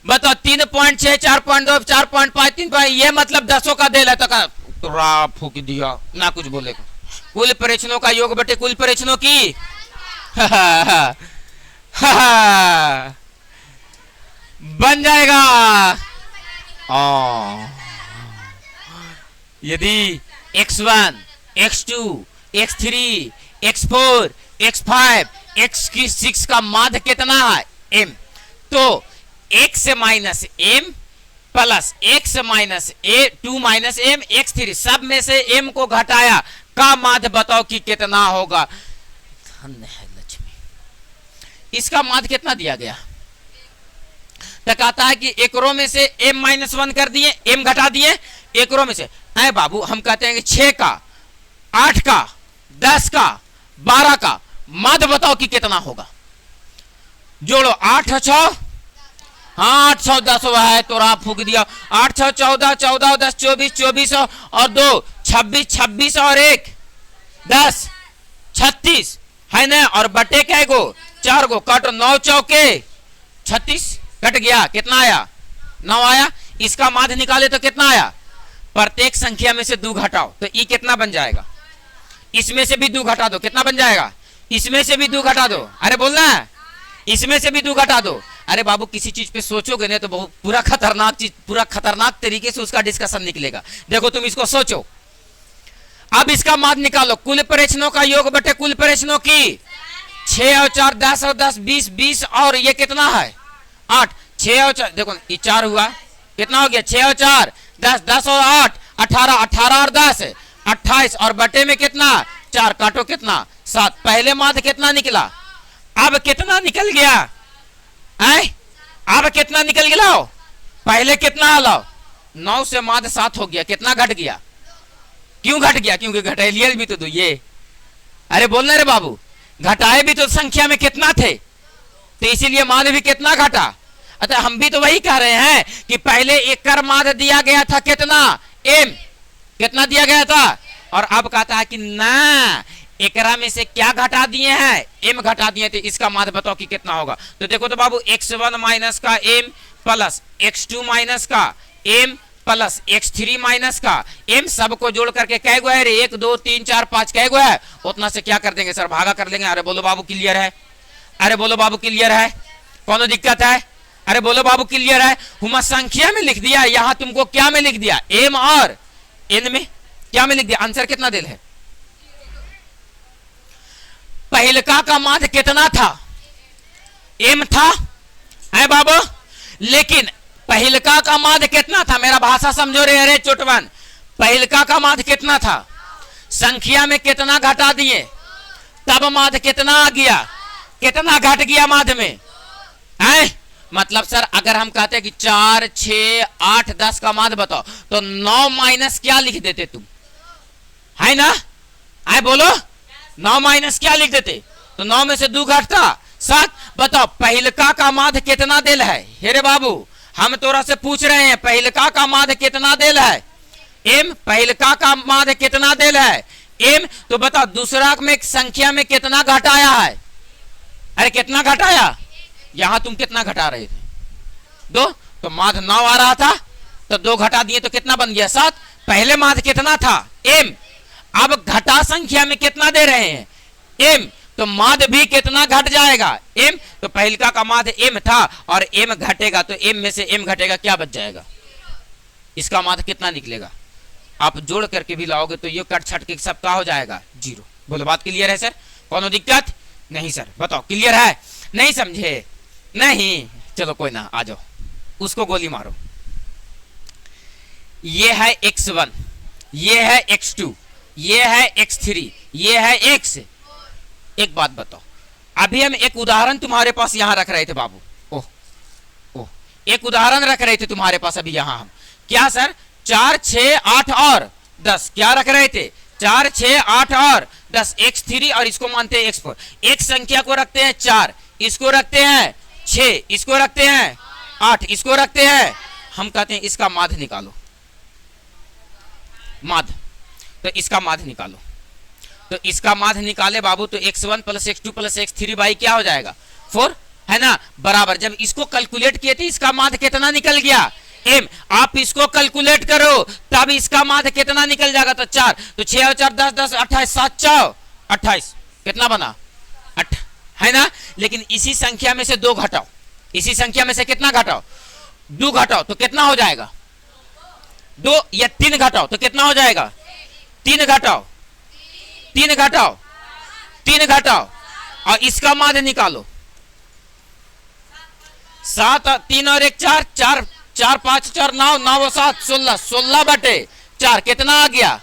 बताओ 3.6 4.2 4.5 3, ये मतलब 10 का दे लेता का तुरा फूक दिया ना कुछ बोले। कुल परीक्षणों का योग बटे कुल परीक्षणों की बन जाएगा। यदि x1 x2 x3 x4 x5 x6 का माध्य कितना है? m। तो x minus m plus x minus 2 minus m x3 सब में से m को घटाया का माध्य बताओ कि कितना होगा? धन्य है लक्ष्मी। इसका माध्य कितना दिया गया? तो कहता है कि एकरों में से m-1 कर दिए, m घटा दिए एकरों में से। अरे बाबू हम कहते हैं कि 6 का 8 का 10 का 12 का माध्य बताओ कि कितना होगा? जोड़ो 8 6, हाँ 8 6 10 है तो आप फूक दिया। 8 6 14 14 10 24 24 और 2 26 26 और 1 10 36 है ना। और बटे क्या गो? 4 गो। काटो 9 चौके 36 कट गया, कितना आया? 9 आया। इसका माध्य निकाले तो कितना आया? प्रत्येक संख्या में से 2 घटाओ तो ई कितना बन जाएगा, इसमें से भी 2 घटा दो, कितना बन जाएगा, इसमें से भी 2 घटा दो, अरे बोलना है, इसमें से भी 2 घटा दो। अरे बाबू किसी चीज पे सोचोगे नहीं तो बहुत पूरा खतरनाक चीज, पूरा खतरनाक तरीके से उसका डिस्कशन निकलेगा। देखो तुम इसको सोचो, अब इसका मान निकालो, कुल परीक्षणों का योग बटे कुल परीक्षणों की। 6 और 4 10 और 10 20, 20 और ये कितना है 8, 6 और 4 देखो ये 4 हुआ, कितना हो गया 6 और 4 10, 10 और 8 18, 18 और 10 28 और बटे में कितना 4, काटो कितना 7। पहले माध्य कितना निकला, अब कितना निकल गया, अब कितना निकल गया, पहले कितना आलो 9 से माध्य 7 हो गया, कितना घट गया, क्यों घट गया, क्योंकि घटाइलियल भी तो 2 ये, अरे बोलना रे बाबू, घटाए भी तो संख्या में कितना थे, तो इसीलिए माध्य भी कितना घटा। अतः हम भी तो वही कह रहे हैं कि पहले एकर माध्य दिया गया था कितना m, कितना दिया गया था, और अब कहता है कि ना एकरा में से क्या घटा दिए हैं, m घटा दिए थे, इसका माध्य बताओ कि कितना होगा। तो देखो तो बाबू x1 माइनस का m प्लस x2 माइनस का m प्लस x3 माइनस का m, सबको जोड़ करके कै गो है रे, 1 2 3 4 5 कै गो है, उतना से क्या कर देंगे सर, भागा कर लेंगे। अरे बोलो बाबू क्लियर है, अरे बोलो बाबू क्लियर है, कौन दिक्कत है, अरे बोलो बाबू क्लियर है। हम संख्या में लिख दिया, यहाँ तुमको क्या में लिख दिया, m और n में क्या में लिख दिया, आंसर कितना दिल है, पहलका का माध्य कितना था, m था, है बाबू, लेकिन पहलका का माध्य कितना था, मेरा भाषा समझो रे, अरे चोटवन, पहलका का माध्य कितना था, संख्या में कितना घटा दिए, तब माध्य कितना आ गया, कितना घट गया माध्य में, है मतलब सर अगर हम कहते हैं कि 4 6 8 10 का माध्य बताओ तो 9 माइनस क्या लिख देते तुम, है ना, आए बोलो 9 माइनस क्या लिख देते, तो 9 में से 2 घटता 7। बताओ पहलका का माध्य कितना दिल है, हेरे बाबू हम तोरा से पूछ रहे हैं पहलका का माध्य कितना दिल है, m, पहलका का माध्य कितना दिल है m, तो बताओ दूसरा में संख्या में कितना घटाया है, अरे कितना घटाया, यहां तुम कितना घटा रहे थे 2, तो माध्य 9 आ रहा था तो 2 घटा दिए तो कितना बन गया 7। पहले माध्य कितना था m, अब घटा संख्या में कितना दे रहे हैं m, तो माध्य भी कितना घट जाएगा m, तो पहलका का माध्य m था और m घटेगा तो m में से m घटेगा क्या बच जाएगा, इसका माध्य कितना निकलेगा, आप जोड़ करके भी लाओगे तो ये कट छट के सब का हो जाएगा 0। बोलो बात क्लियर है सर, कौन दिक्कत नहीं सर, बताओ क्लियर है, नहीं समझे नहीं, चलो कोई ना आ जाओ, उसको गोली मारो। ये है x1, ये है x2, ये है x3, ये है x। एक बात बताओ, अभी हम एक उदाहरण तुम्हारे पास यहां रख रहे थे बाबू, ओह ओह एक उदाहरण रख रहे थे तुम्हारे पास अभी यहां हम, क्या सर 4 6 8 और 10 क्या रख रहे थे, 4 6 8 और 10 x3 और इसको मानते हैं x4। एक संख्या को रखते हैं 4, इसको रखते हैं 6, इसको रखते हैं 8, इसको रखते हैं, हम कहते हैं इसका माध्य निकालो, माध्य, तो इसका माध्य निकालो, तो इसका माध्य निकाले बाबू तो x1 plus x2 plus x3 by क्या हो जाएगा 4, है ना, बराबर। जब इसको कैलकुलेट किए थे इसका माध्य कितना निकल गया m, आप इसको कैलकुलेट करो तब इसका माध्य कितना निकल जाएगा, तो 4, तो 6 और 4 10 10 28 7 4 28 कितना बना 8, है ना। लेकिन इसी संख्या में से 2 घटाओ, इसी संख्या में से कितना घटाओ 2 घटाओ तो कितना हो जाएगा 2, या 3 घटाओ तो कितना हो जाएगा 3 घटाओ 3 घटाओ 3 घटाओ और इसका माध्य निकालो, 7 3 और 1 4 4 4 5 4 9 9 और 7 16 16 बटे 4 कितना आ गया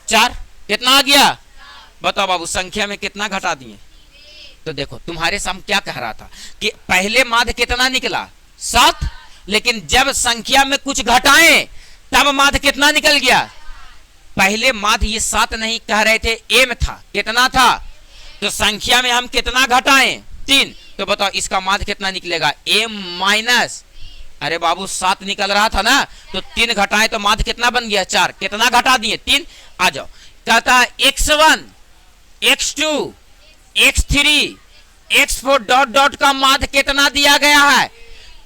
4, कितना आ गया बताओ बाबू, संख्या में कितना घटा दिए। तो देखो तुम्हारे सामने क्या कह रहा था कि पहले माध्य कितना निकला 7, लेकिन जब संख्या में कुछ घटाएं तब माध्य कितना निकल गया, पहले माध्य ये 7 नहीं कह रहे थे m था, कितना था, तो संख्या में हम कितना घटाएं 3, तो बताओ इसका माध्य कितना निकलेगा m माइनस, अरे बाबू 7 निकल रहा था ना, तो 3 घटाएं तो माध्य कितना बन गया 4, कितना घटा दिए 3। आ जाओ, कहता x1 x2 x3 x4 dot dot का माध्य कितना दिया गया है,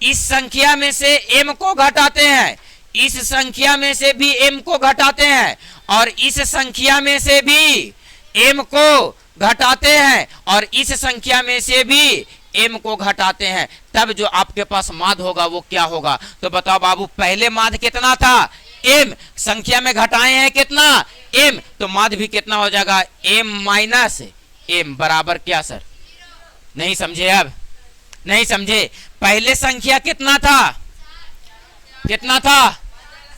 इस संख्या में से m को घटाते हैं, इस संख्या में से भी m को घटाते हैं और इस संख्या में से भी m को घटाते हैं और इस संख्या में से भी m को घटाते हैं, तब जो आपके पास माध्य होगा वो क्या होगा? तो बताओ बाबू, पहले माध्य कितना था? m। संख्या में घटाए हैं कितना? m। तो माध्य भी कितना हो जाएगा? m माइनस m बराबर क्या सर? नहीं समझे? अब नहीं समझे? पहले संख्या कितना था? कितना था?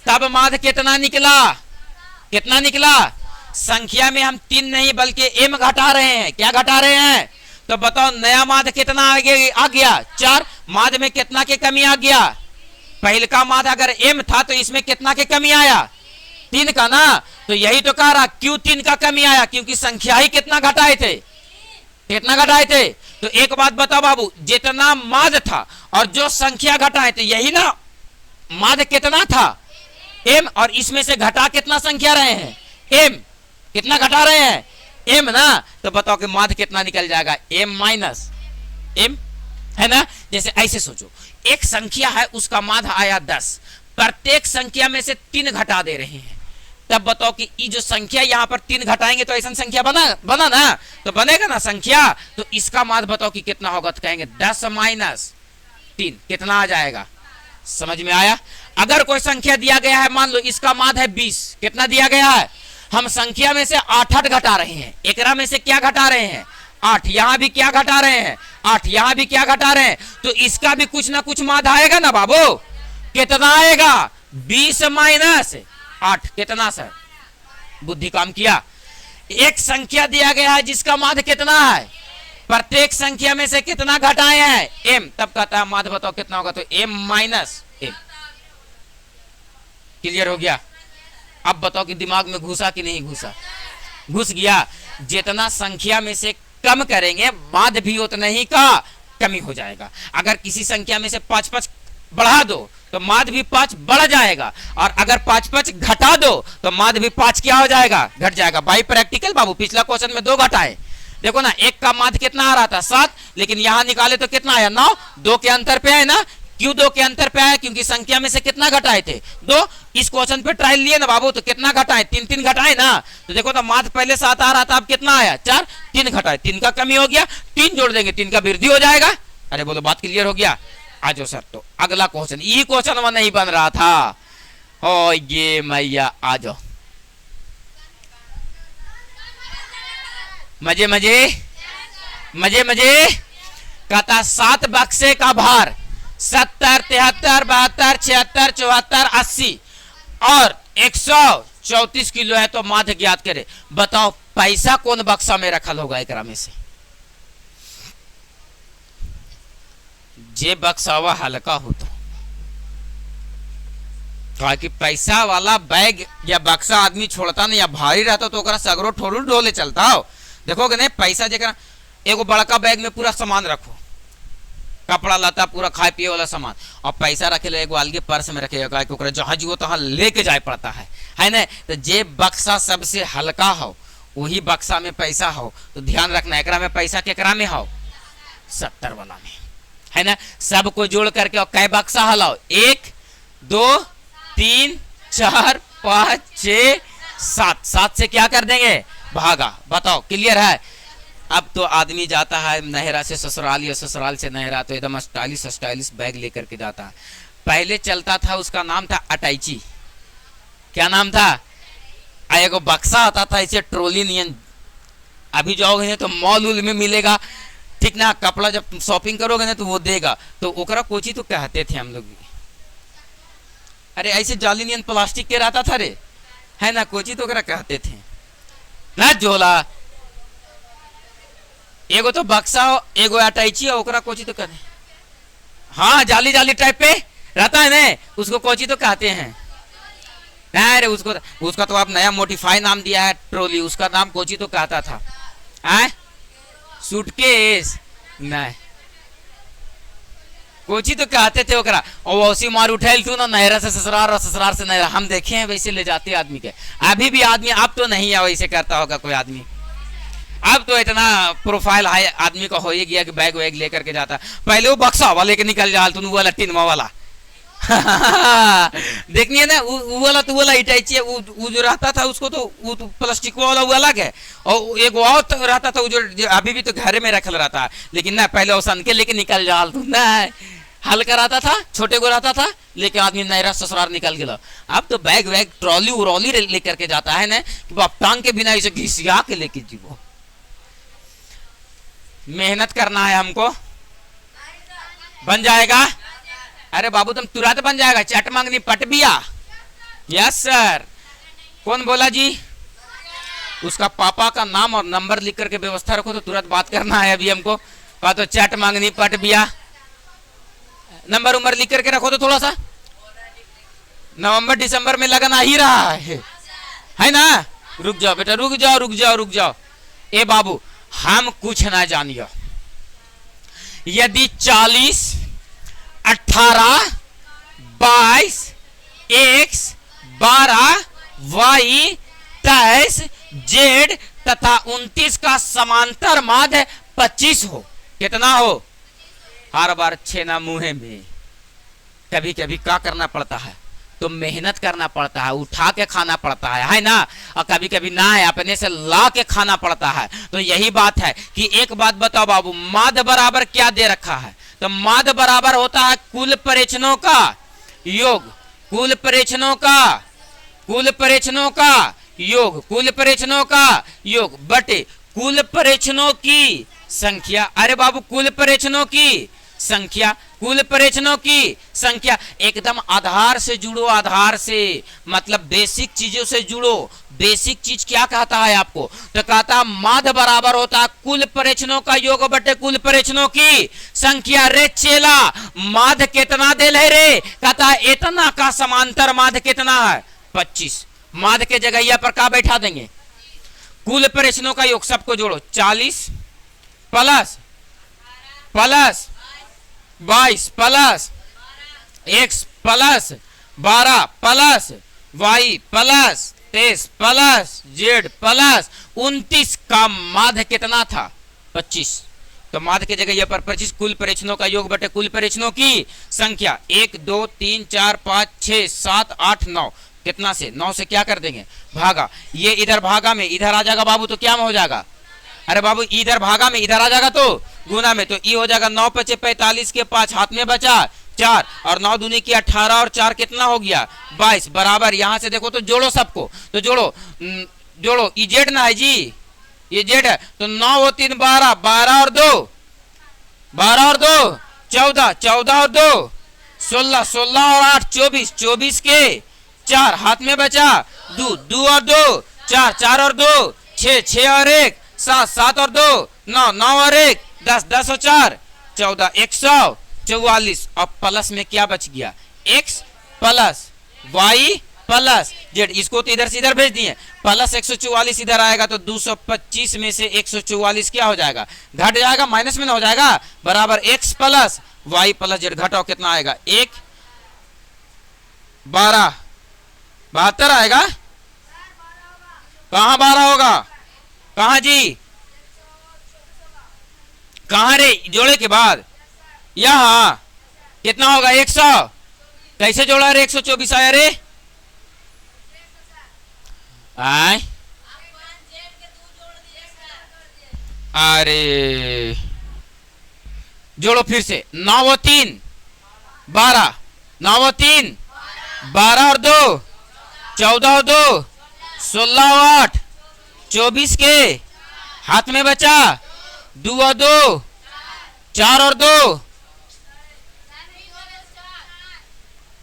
तब माध्य कितना निकला? कितना निकला? संख्या में हम 3 नहीं बल्कि m घटा रहे हैं। क्या घटा रहे हैं? तो बताओ नया माध्य कितना आगे आ गया? 4। माध्य में कितना के कमी आ गया? पहले का माध्य अगर m था तो इसमें कितना के कमी आया? 3 का ना। तो यही तो कह रहा, क्यों 3 का कमी आया? क्योंकि संख्या ही कितना घटाए थे? कितना घटाए थे? तो एक बात बताओ बाबू, जितना माध्य था और जो संख्या घटाए थे, यही ना माध्य कितना था? m। और इसमें से घटा कितना संख्या रहे हैं? m। कितना घटा रहे हैं? m ना। तो बताओ कि माध्य कितना निकल जाएगा? m माइनस m, है ना। जैसे ऐसे सोचो, एक संख्या है उसका माध्य आया 10, प्रत्येक संख्या में से 3 घटा दे रहे हैं, तब बताओ कि ये जो संख्या यहाँ पर 3 घटाएंगे तो ऐसा संख्या बना ना, तो बनेगा ना संख्या। तो इसका माध्य बताओ कि कितना होगा? तो कहेंगे 10 माइनस 3 कितना आ जाएगा? समझ में आया? अगर कोई संख्या दिया गया है, मान लो इसका माध्य है 20, कितना दिया गया है? हम संख्या में से 8 घटा रहे हैं, एकरा में से क्या घटा रहे हैं? 8। यहाँ भी क्या घटा रहे हैं? 8। यहाँ भी क्या घटा रहे हैं? तो इसका भी कुछ ना कुछ माध्य आएगा ना बाबू। कितना आएगा? 20 माइनस 8 कितना सर? बुद्धि काम किया। एक संख्या दिया गया है जिसका माध्य कितना है? प्रत्येक संख्या में से कितना घटाए हैं? m। तब कहता है माध्य बताओ कितना होगा? तो m माइनस m। क्लियर हो गया? अब बताओ कि दिमाग में घुसा कि नहीं घुसा? घुस गया। जितना संख्या में से कम करेंगे माध्य भी उतना ही का कमी हो जाएगा। अगर किसी संख्या में से 5 बढ़ा दो तो माध्य भी 5 बढ़ जाएगा, और अगर 5 घटा दो तो माध्य भी 5 क्या हो जाएगा? घट जाएगा। बाई प्रैक्टिकल बाबू, पिछला क्वेश्चन में 2 घटाए, देखो ना, एक का माध्य कितना आ रहा था? 7, लेकिन यहाँ निकाले तो कितना आया? 9। 2 के अंतर पे है ना। क्यों 2 के अंतर पे आया? क्योंकि संख्या में से कितना घटाए थे? 2। इस क्वेश्चन पे ट्रायल लिए ना बाबू, तो कितना घटाए? 3 घटाए ना। तो देखो तो माध्य पहले 7 आ रहा था, अब कितना आया? 4। 3 घटाए, 3 का कमी हो गया, 3 जोड़ देंगे 3 का वृद्धि हो जाएगा। अरे बोलो बात क्लियर हो गया? आ जाओ सर, तो अगला क्वेश्चन, ये क्वेश्चन वह नहीं बन रहा था। ओ ये मैया, आ जाओ। मजे मजे मजे मजे। कहता 7 बक्से का भार 70, 73, 72, 76, 74, 80 और 134 किलो है, तो माध्य ज्ञात करे। बताओ पैसा कौन बक्सा में रखल होगा? एकरा में से जे बक्सावा हल्का होता, कहा कि पैसा वाला बैग या बक्सा आदमी छोड़ता नहीं, या भारी रहता तो ओकरा सगरो ठोलू ढोले चलता हो। देखोगे नहीं, पैसा जगह एगो बड़का बैग में पूरा सामान रखो, कपड़ा लता पूरा खाए पिए वाला सामान, और पैसा रखेला एगो अलगे पर्स में रखेगा, क्योंकि जहां जीवो तहां लेके जाए पड़ता है ना। तो जे बक्सा सबसे हल्का हो वही बक्सा में पैसा हो। तो ध्यान रखना, एकरा में पैसा केकरा में हो? 70 वाला में, है ना। सबको जोड़ करके और कै बक्सा हलाओ? 1 2 3 4 5 6 7। 7 से क्या कर देंगे? भागा। बताओ क्लियर है? अब तो आदमी जाता है नहरा से ससुराल या ससुराल से नहरा, तो एकदम स्टाइलिश बैग लेकर के जाता है। पहले चलता था, उसका नाम था अटैची। क्या नाम था? एगो बक्सा आता था इसे ट्रोली नियन। अभी जाओगे तो मॉल उल में मिलेगा, ठीक ना। कपड़ा जब शॉपिंग करोगे ना तो वो देगा, तो ओकरा कोची तो कहते थे हम लोग। अरे ऐसे जाली नियन प्लास्टिक के रहता था रे, है ना, कोची तो ओकरा कहते थे ना। झोला एगो तो बक्सा हो, एगो अटैची हो, ओकरा कोची तो कहते। हाँ, जाली जाली टाइप पे रहता है ना, उसको कोची तो कहते हैं। अरे उसका तो आप नया मोडिफाई नाम दिया है, ट्रोली। उसका नाम कोची तो कहता था, सूटकेस नहीं, कोची तो कहते थे ओकरा। और वैसी मार उठेल तू ना, नहरा से ससुराल और ससुराल से नहरा, हम देखे हैं वैसे ले जाते आदमी के। अभी भी आदमी, अब तो नहीं है वैसे करता होगा कोई आदमी। अब तो इतना प्रोफाइल हाई आदमी का हो ही गया कि बैग वैग लेकर के जाता। पहले वो बक्सा वाले के निकल जा, तू वो लट्टीन वाला, देखनी है ना, वो वाला तो वाला इटाची है, वो जो रहता था उसको तो वो तो प्लास्टिक वाला वो अलग है, और एक और तो रहता था वो जो अभी भी तो घर में रखल रहता है, लेकिन ना पहले औसन के लेके निकल जाल तू ना, हल्का रहता था, छोटे को रहता था, लेके आदमी नहरा ससुराल निकल गया। अब तो बैग वैग ट्रॉली उरौली लेकर के जाता है ना, कि बाप टांग के बिना इसे घिसिया के लेके जीवो। मेहनत करना है हमको, बन जाएगा। अरे बाबू तुम तुरंत बन जाएगा, चट मांगनी पट बिया। Yes sir. कौन बोला जी? उसका पापा का नाम और नंबर लिख करके व्यवस्था रखो, तो तुरंत बात करना है अभी हमको। कहा तो चट मांगनी पट बिया, नंबर उम्र लिख करके रखो तो थोड़ा सा, नवंबर दिसंबर में लगन आ ही रहा है ना। रुक जाओ बेटा, रुक जाओ रुक जाओ रुक जाओ। ए बाबू हम कुछ ना जानियो, यदि 40 18 22 X 12 Y 23 Z तथा 29 का समांतर माध्य 25 हो, कितना हो? हर बार छेना मुंह में। कभी कभी क्या करना पड़ता है, तो मेहनत करना पड़ता है, उठा के खाना पड़ता है ना, और कभी कभी ना है अपने से ला के खाना पड़ता है। तो यही बात है कि एक बात बताओ बाबू, माध्य बराबर क्या दे रखा है? तो माध्य बराबर होता है कुल परीक्षणों का योग, कुल परीक्षणों का, कुल परीक्षणों का योग, कुल परीक्षणों का योग बटे कुल परीक्षणों की संख्या। अरे बाबू कुल परीक्षणों की संख्या, कुल परीक्षणों की संख्या। एकदम आधार से जुड़ो, आधार से मतलब बेसिक चीजों से जुड़ो। बेसिक चीज क्या कहता है आपको? तो कहता है माध्य बराबर होता है कुल परीक्षणों का योग बटे कुल परीक्षणों की संख्या। रे चेला माध्य कितना दे ले रे? कहता है इतना का समांतर माध्य कितना है? 25। माध्य के जगह यह पर क्या बैठा देंगे? कुल परीक्षणों का योग, सबको जोड़ो। 40 plus 22 plus X plus 12 plus Y plus 23 plus Z plus 29 का माध्य कितना था? 25। तो माध्य की जगह यह पर 25 कुल परीक्षणों का योग बटे कुल परीक्षणों की संख्या। 1 2 3 4 5 6 7 8 9, कितना से? 9 से क्या कर देंगे? भागा। ये इधर भागा में इधर आ जाएगा बाबू, तो क्या में हो जाएगा? अरे बाबू इधर भागा में इधर आ जाएगा तो गुना में, तो ये हो जाएगा 9 पचे 45 के 5 हाथ में बचा 4, और 9 दूनी की 18 और 4 कितना हो गया? 22 बराबर। यहां से देखो तो जोड़ो सबको, तो जोड़ो जोड़ो। ये जेड ना है जी, ये जेड है, तो 9 और 3 12, 12 और 2 12 और 2 14, 14 और 2 16, 16 और 8 24, 24 के 4 हाथ में बचा 2, 2 और 2 4, 4 और 2 6, 6 और 1 7, 7 और 2 9, 9 और 1 10, 10 और 4 14, 144। अब प्लस में क्या बच गया? x plus y plus z। इसको तो इधर से इधर भेज दिए, प्लस 144 इधर आएगा, तो 225 में से 144 क्या हो जाएगा? घट जाएगा, माइनस में ना हो जाएगा, बराबर x plus y plus z। घटाओ कितना आएगा? 1 12 72 आएगा। कहां 12 होगा? कहां जी? कहां रे? जोड़े के बाद यहां कितना होगा? 100। कैसे जोड़ा रे? 124 आया रे। आए अरे जोड़ो फिर से। 9 और 3 12, 9 और 3 12 और 2 14 और 2 16 और 8 24 के हाथ में बचा 2 और 2 4 और 2,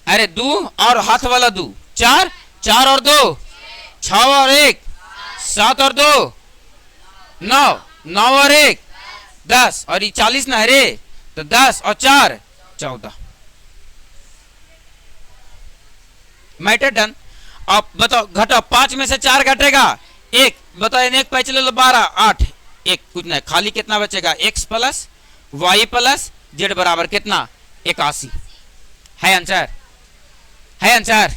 अरे 2 और हाथ वाला 2 4, 4 और 2 6 और 1 7 और 2 9, 9 और 1 10, और ये 40 ना है रे, तो 10 और 4 14। Matter done. अब बताओ घटाओ, 5 में से 4 घटेगा 1, बताओ एक पैच ले लो 12 8 1 कुछ नहीं, खाली कितना बचेगा? x plus y plus z बराबर कितना? 81 है आंसर, है आंसर।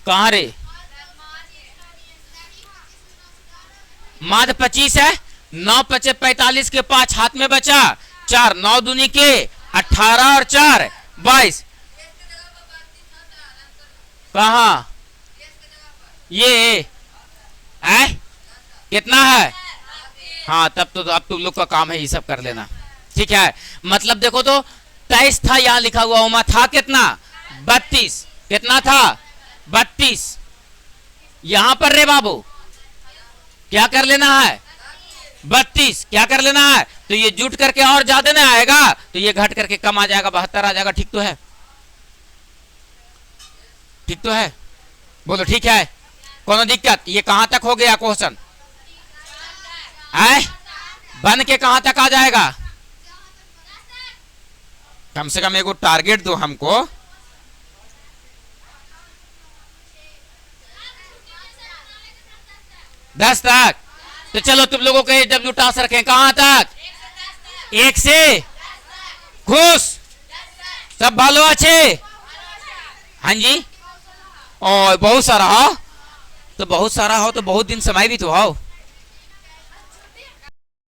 कहाँ रे? माध 25 है, 9 पचे 45 के 5 हाथ में बचा, 4 9 दूनी के 18 और 4 22। कहा ये है कितना है? हाँ तब तो अब तुम लोग का काम है ये सब कर लेना, ठीक है। मतलब देखो तो 23 था यहाँ लिखा हुआ, उमा था कितना? 32। कितना था? 32। यहां पर रे बाबू क्या कर लेना है? 32 क्या कर लेना है? तो ये जुट करके और ज्यादा ना आएगा, तो ये घट करके कम आ जाएगा, 72 आ जाएगा। ठीक तो है? ठीक तो है? बोलो ठीक है? कोनो दिक्कत? ये कहां तक हो गया क्वेश्चन? बन के कहां तक आ जाएगा? कम से कम एगो टारगेट दो हमको। दस तक। तो चलो तुम लोगों के डब्ल्यू टास्क रखें कहां तक? 1 से खुश सब भालो अच्छे। हाँ जी, और बहुत सारा हो तो बहुत सारा हो तो बहुत दिन समय भी तो हो।